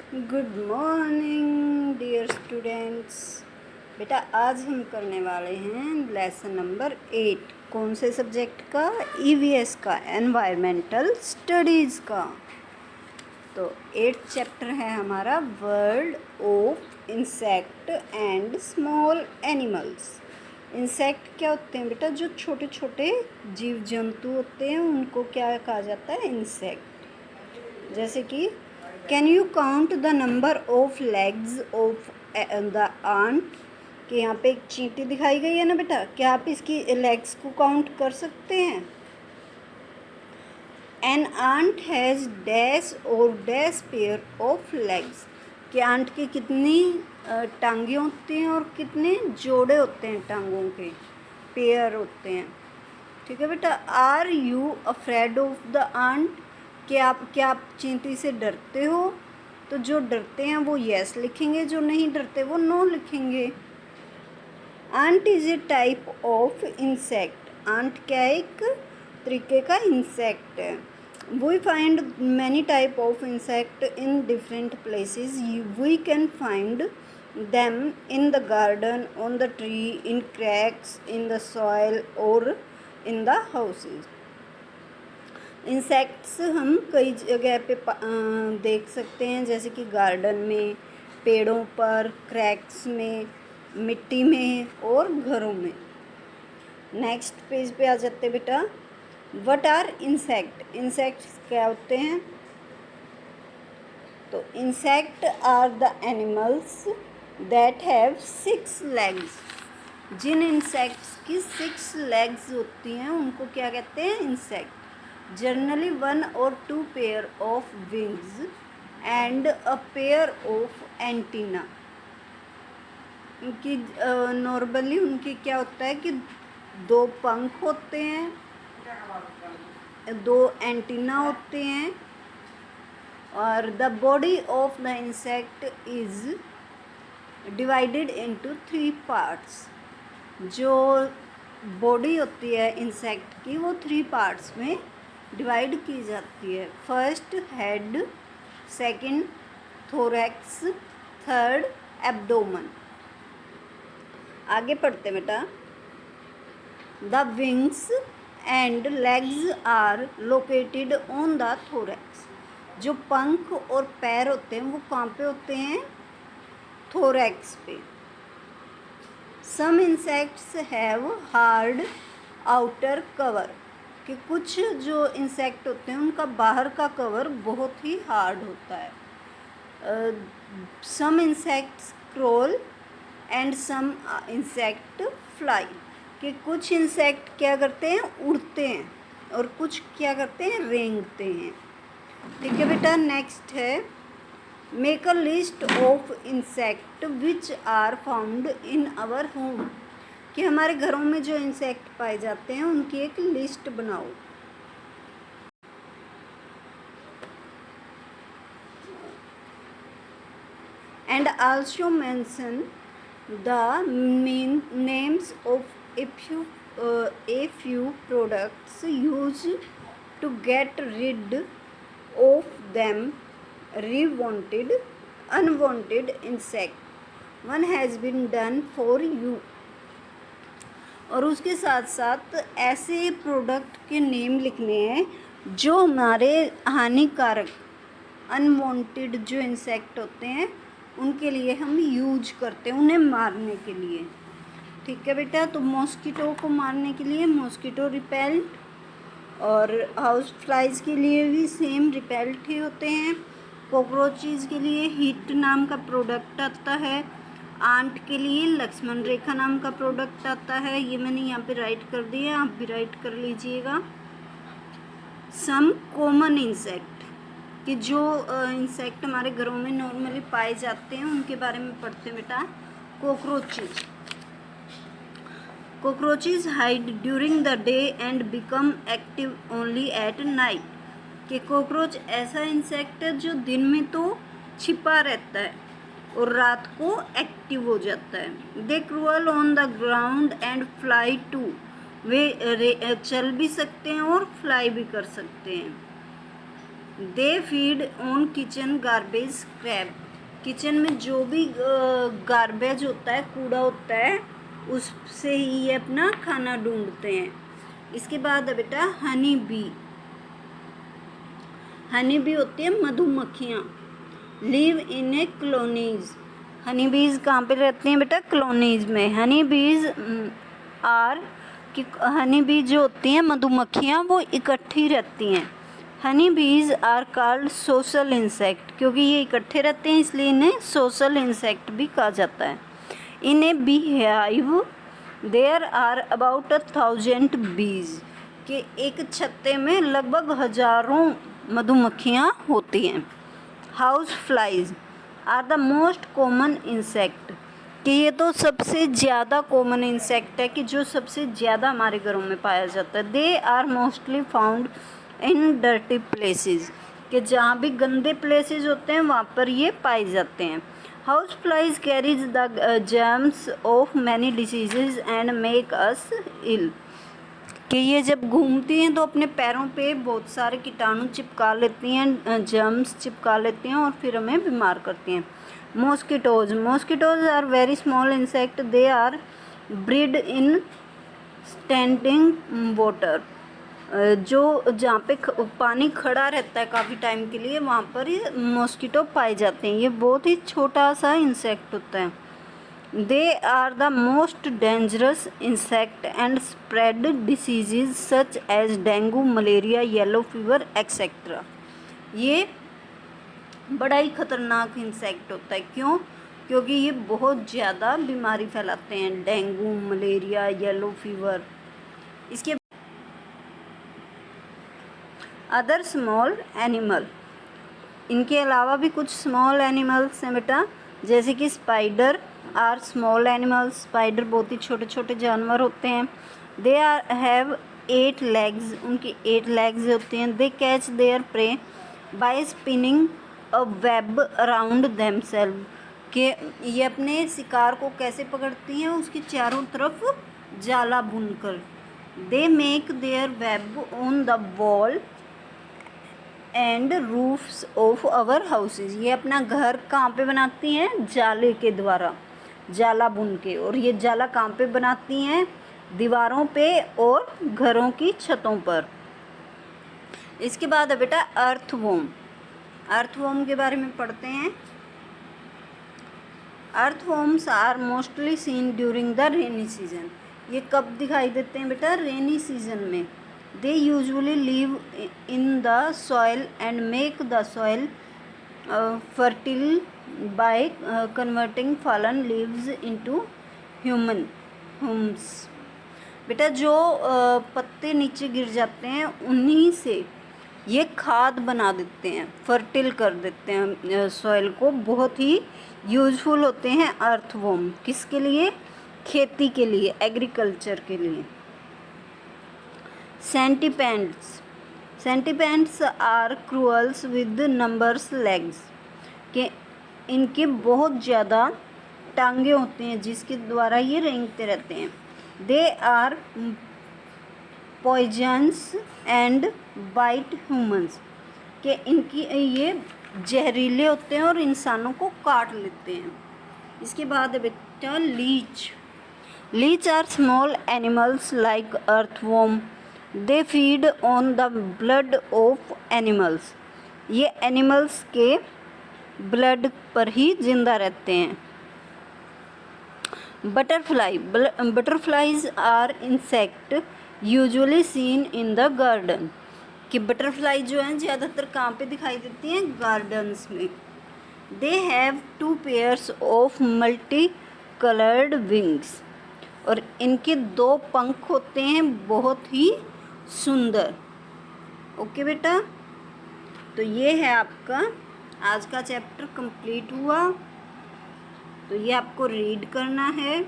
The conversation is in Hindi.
Good morning dear students. बेटा आज हम करने वाले हैं लेसन नंबर 8। कौन से सब्जेक्ट का? ईवीएस का, एनवायरमेंटल स्टडीज़ का। तो 8th चैप्टर है हमारा world of insect and small animals. Insect क्या होते हैं बेटा? जो छोटे छोटे जीव जंतु होते हैं उनको क्या कहा जाता है? इंसेक्ट। जैसे कि can you count the number of legs of the ant? कि यहाँ पे एक चींटी दिखाई गई है ना बेटा, क्या आप इसकी लेग्स को काउंट कर सकते हैं? एन आंट हैज़ डैश और डैश पेयर ऑफ लेग्स। कि आंट की कितनी टांगें होती हैं और कितने जोड़े होते हैं टांगों के, पेयर होते हैं। ठीक है बेटा। Are you afraid of the ant? क्या आप चींटी से डरते हो? तो जो डरते हैं वो यस लिखेंगे, जो नहीं डरते वो नो लिखेंगे। Ant is a type of insect. Ant क्या है? एक तरीके का इंसेक्ट है। We find many type of insect in different places. We can find them in the garden, on the tree, in cracks in the soil or in the houses. Insects हम कई जगह पे देख सकते हैं, जैसे कि गार्डन में, पेड़ों पर, क्रैक्स में, मिट्टी में और घरों में। नेक्स्ट पेज पे आ जाते बेटा। What are insect? इंसेक्ट्स क्या होते हैं? तो insect are the animals that have 6 legs। जिन इंसेक्ट्स की 6 legs होती हैं उनको क्या कहते हैं? Insect. Generally 1 or 2 pair of wings and a pair of antenna। इनकी नॉर्मली उनकी क्या होता है कि 2 पंख होते हैं, 2 एंटीना होते हैं, और the body of the insect is divided into 3 parts. जो बॉडी होती है इंसेक्ट की वो 3 पार्ट्स में डिवाइड की जाती है। First head, second thorax, third abdomen. आगे पढ़ते बेटा। The wings and legs are located on the thorax. जो पंख और पैर होते हैं वो कहाँ पे होते हैं? थोरैक्स पे। Some insects have hard outer cover. कि कुछ जो इंसेक्ट होते हैं उनका बाहर का कवर बहुत ही हार्ड होता है। Some insects crawl and some insect fly. कि कुछ इंसेक्ट क्या करते हैं? उड़ते हैं, और कुछ क्या करते हैं? रेंगते हैं। ठीक है बेटा। नेक्स्ट है make a list of insect which are found in our home. कि हमारे घरों में जो इंसेक्ट पाए जाते हैं उनकी एक लिस्ट बनाओ। And also mention the names of a few products use to get rid of them rewanted unwanted insect one has been done for you। और उसके साथ साथ ऐसे प्रोडक्ट के नेम लिखने हैं जो हमारे हानिकारक अनवांटेड जो इंसेक्ट होते हैं उनके लिए हम यूज करते हैं, उन्हें मारने के लिए। ठीक है बेटा। तो मॉस्किटो को मारने के लिए मॉस्किटो रिपेल्ट, और हाउस फ्लाइज के लिए भी सेम रिपेल्ट ही होते हैं। कॉकरोचेस के लिए हिट नाम का प्रोडक्ट आता है। आंट के लिए लक्ष्मण रेखा नाम का प्रोडक्ट आता है। ये मैंने यहाँ पे राइट कर दिया, आप भी राइट कर लीजिएगा। सम कॉमन इंसेक्ट, कि जो इंसेक्ट हमारे घरों में नॉर्मली पाए जाते हैं उनके बारे में पढ़ते हैं बेटा। Cockroaches. Cockroaches hide during the day and become active only at night. कि कॉकरोच ऐसा इंसेक्ट है जो दिन में तो छिपा रहता है और रात को एक्टिव हो जाता है। They crawl on the ground and fly too. वे चल भी सकते हैं और फ्लाई भी कर सकते हैं। दे feed on kitchen garbage scrap, kitchen में जो भी गार्बेज होता है, कूड़ा होता है, उससे ही ये अपना खाना ढूंढते हैं। इसके बाद है बेटा हनी बी। हनी बी होती है मधुमक्खियाँ। Live in A colonies. Honey बीज कहाँ पे रहती हैं बेटा? कॉलोनीज में। हनी बीज आर कि हनी बीज जो होती हैं मधुमक्खियाँ वो इकट्ठी रहती हैं। Honey bees are called social insect, क्योंकि ये इकट्ठे रहते हैं इसलिए इन्हें सोशल इंसेक्ट भी कहा जाता है। In a bee hive there are about 1000 bees, कि एक छत्ते में लगभग हजारों मधुमक्खियाँ होती हैं। House flies are the most common insect, कि ये तो सबसे ज़्यादा कॉमन इंसेक्ट है, कि जो सबसे ज़्यादा हमारे घरों में पाया जाता है। They are mostly found in dirty places, कि जहाँ भी गंदे प्लेसेस होते हैं वहाँ पर ये पाए जाते हैं। House flies carries the germs of many diseases and make us ill, कि ये जब घूमती हैं तो अपने पैरों पे बहुत सारे कीटाणु चिपका लेती हैं, जर्म्स चिपका लेती हैं और फिर हमें बीमार करती हैं। Mosquitoes. Mosquitoes are very small insect, they are breed in standing water, जो जहाँ पे पानी खड़ा रहता है काफ़ी टाइम के लिए वहाँ पर ये मॉस्किटो पाए जाते हैं। ये बहुत ही छोटा सा इंसेक्ट होता है। They are the most dangerous insect and spread diseases such as dengue, malaria, yellow fever etcetera. ये बड़ा ही खतरनाक इंसेक्ट होता है। क्यों? क्योंकि ये बहुत ज़्यादा बीमारी फैलाते हैं, डेंगू, मलेरिया, येलो फीवर। इसके अदर स्मॉल एनिमल, इनके अलावा भी कुछ स्मॉल एनिमल्स हैं बेटा, जैसे कि spider are small animals. Spider बहुत ही छोटे छोटे जानवर होते हैं। दे आर हैव 8 legs, उनकी 8 legs होती हैं। They catch their prey by spinning a web around themselves, कि ये अपने शिकार को कैसे पकड़ती हैं? उसके चारों तरफ जाला बुनकर। They make their web on the wall and roofs of our houses, ये अपना घर कहाँ पे बनाती हैं? जाले के द्वारा, जाला बुन के। और ये जाला कहाँ पे बनाती हैं? दीवारों पे और घरों की छतों पर। इसके बाद है बेटा अर्थवॉर्म। अर्थवॉर्म के बारे में पढ़ते हैं। Earthworms are mostly seen during the rainy season, ये कब दिखाई देते हैं बेटा? रेनी सीजन में। They usually live in the soil and make the soil fertile by converting fallen leaves into humus। बेटा जो पत्ते नीचे गिर जाते हैं उन्हीं से ये खाद बना देते हैं, फर्टिल कर देते हैं सॉइल को। बहुत ही यूजफुल होते हैं अर्थवॉर्म। किसके लिए? खेती के लिए, एग्रीकल्चर के लिए। सेंटीपेड्स। सेंटीपेड्स आर क्रूअल्स विद नंबर्स लेग्स, के इनके बहुत ज़्यादा टांगे होते हैं जिसके द्वारा ये रेंगते रहते हैं। They are poisons and bite humans, के इनकी ये जहरीले होते हैं और इंसानों को काट लेते हैं। इसके बाद है बेटा leech. Leech are small animals like earthworm, they feed on the blood of animals, ये एनिमल्स के ब्लड पर ही जिंदा रहते हैं। Butterfly. Butterflies are insect usually seen in the garden, कि बटरफ्लाई जो हैं ज़्यादातर कहाँ पे दिखाई देती हैं? गार्डन्स में। They have 2 pairs of multi coloured wings, और इनके 2 पंख होते हैं बहुत ही सुंदर। ओके बेटा, तो ये है आपका आज का चैप्टर कंप्लीट हुआ। तो ये आपको रीड करना है।